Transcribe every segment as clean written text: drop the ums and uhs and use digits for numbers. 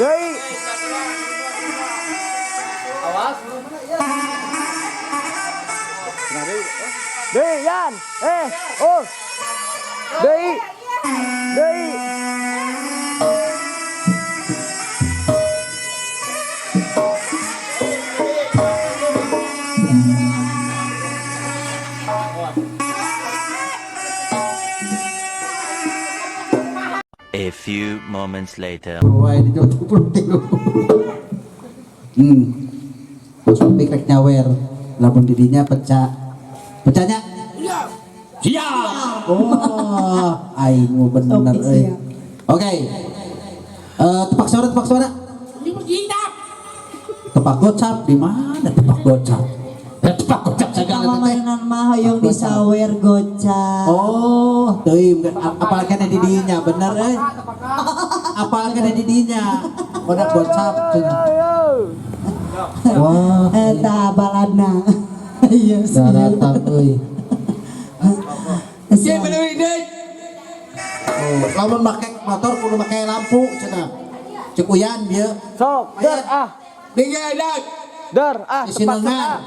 Deui. Awas. Deui Yan. Oh. Deui. Deui. A few moments later. Wah, ini jauh cukup telu. Masuk pikrek nyawer. Lamun didinya pecah. Pecahnya? Siap. Oh, aing mau bener euy. Oke. Tepak suara. Tepak gocap di mana tepak gocap? Tepak gocap segala Sama mainan mah yang disawer gocap. Oh, teuing apal kana di dinya bener euy. Apal kana di dinya. Udah gocap cenah. Wah, Eta baladna. Iya sih. datang euy. Siap. Oh, lamun make motor kudu make lampu cenah. Cek uyan dia. Sok, der ah. Dingin dak. Der ah. Di sinengan.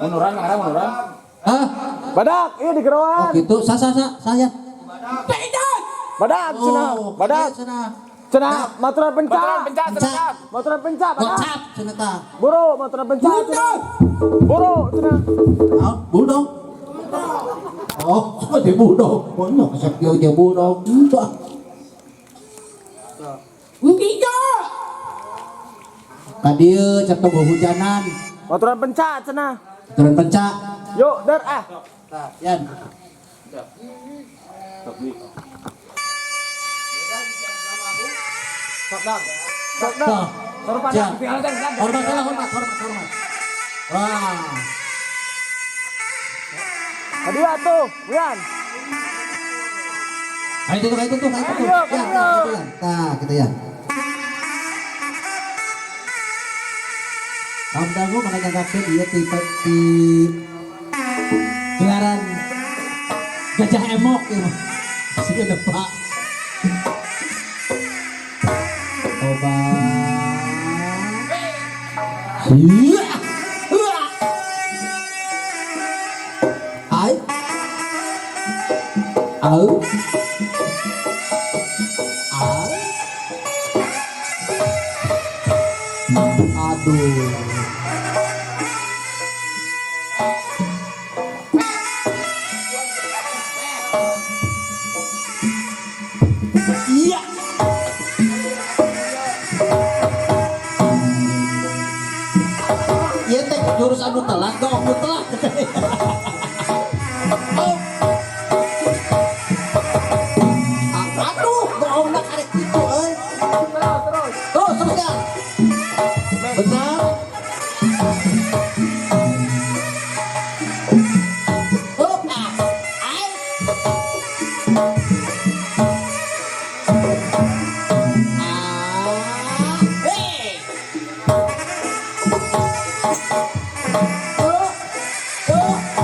Munuran. Hah? Badak, iya di Oh geroan. gitu. Saya. Badak cenah. Badak. cenah. Cenah maturan pencak. Pencak. Maturan pencak. Badak. Gocap cenah tah. Buru maturan pencak cenah. Buru cenah. Naon? Budog. Oh, di budog. Banyak sakit dia budog. Entah. Kadieu cek teu hujanan. Maturan pencak cenah. Turun pencak. Yuk, der ah. Tah, yan. Sok dang. Sok dang. Tah. Hormat. Siap. Hormat. Wah. Hadiah tuh, Wian. Ayo tutup. Ayo, Ya, ayo. gitu ya. Nah, gitu ya. Kamu tahu mana nyangkakeun dia di gelaran gajah emok ya. Sudah depak. Coba. Iya. Ai. Au. Aduh. Iya. Iya teh jurus anu telat dong, anu telat. Oh. Aduh, bohong nak arek kitu euy. Terus ya. Benar. Oh, ai. Hey. Oh.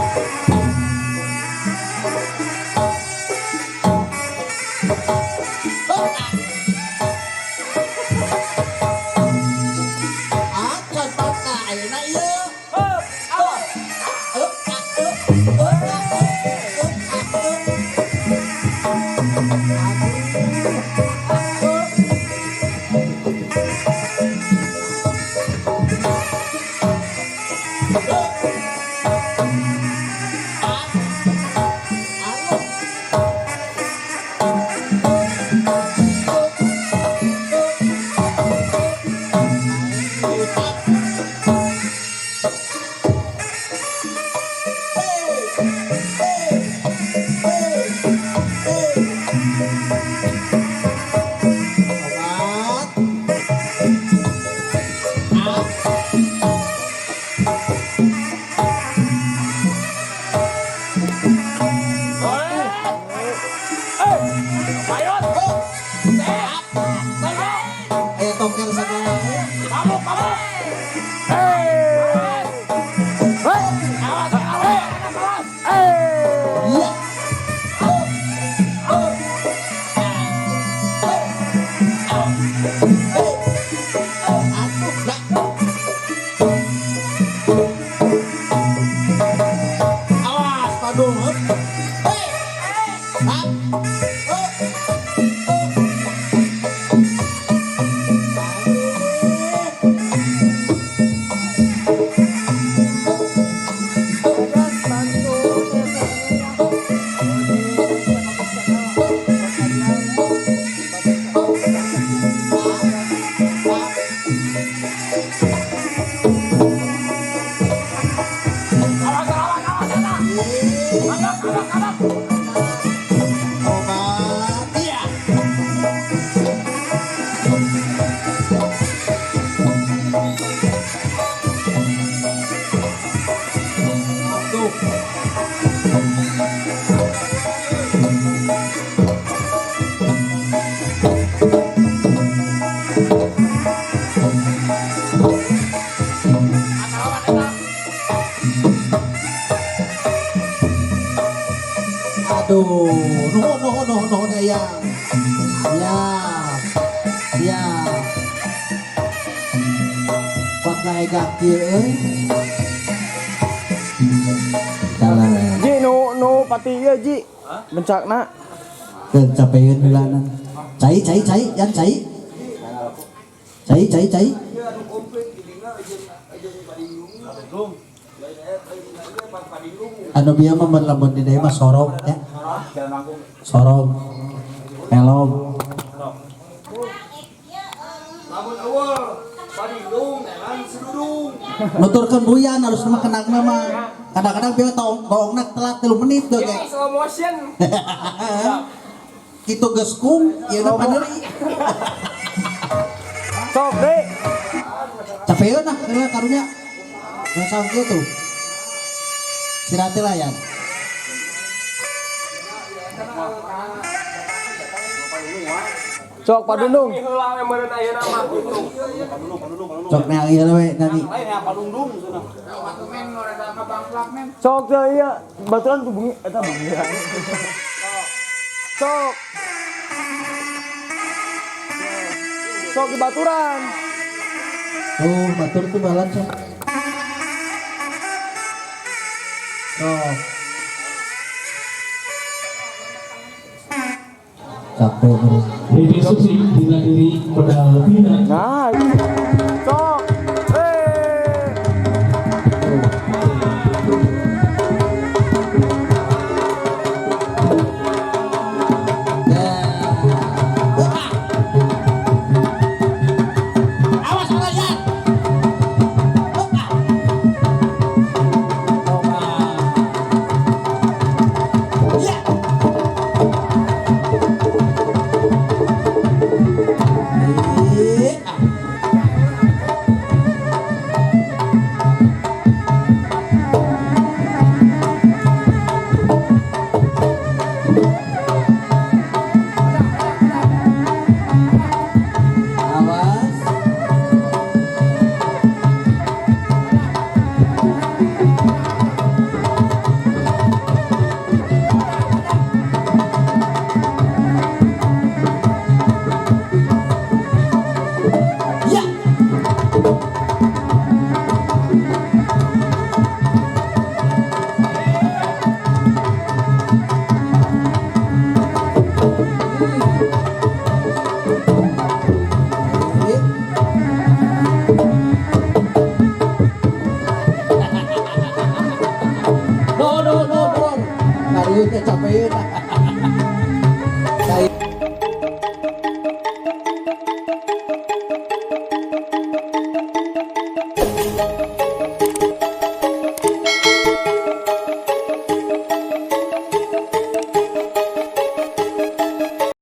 Ayo tongkel sekolah. Iya. Awas, padung. Hei. Hap. Obat. Iya. Tuh. Aduh, no ya. Ya. Pakai kaki Jalan. Ji no pati ya Ji. Bencakna. Kecapean bulanan. Cai, yan cai. Cai. Anu bieu mah lamun di dieu mah sorong ya. Sorong. Melong. Nuturkeun buyan harus mah kenakna mah. Kadang-kadang bieu tongna telat 3 menit tuh kayak. Slow motion. Kitu geus kung, ieu na paneri. Sok deh. Capeun nah kena karunya. Yang saung kitu. Istirahat lah ya. Sok padundung. Cok neang ieu we nani. Sok teh ieu baturan tuh bunyi eta bunyi. Sok. Sok di baturan. Oh, batur tuh balance ya. Oh. Capek bro. Jadi besok sih dina diri pedal lebih. Nah,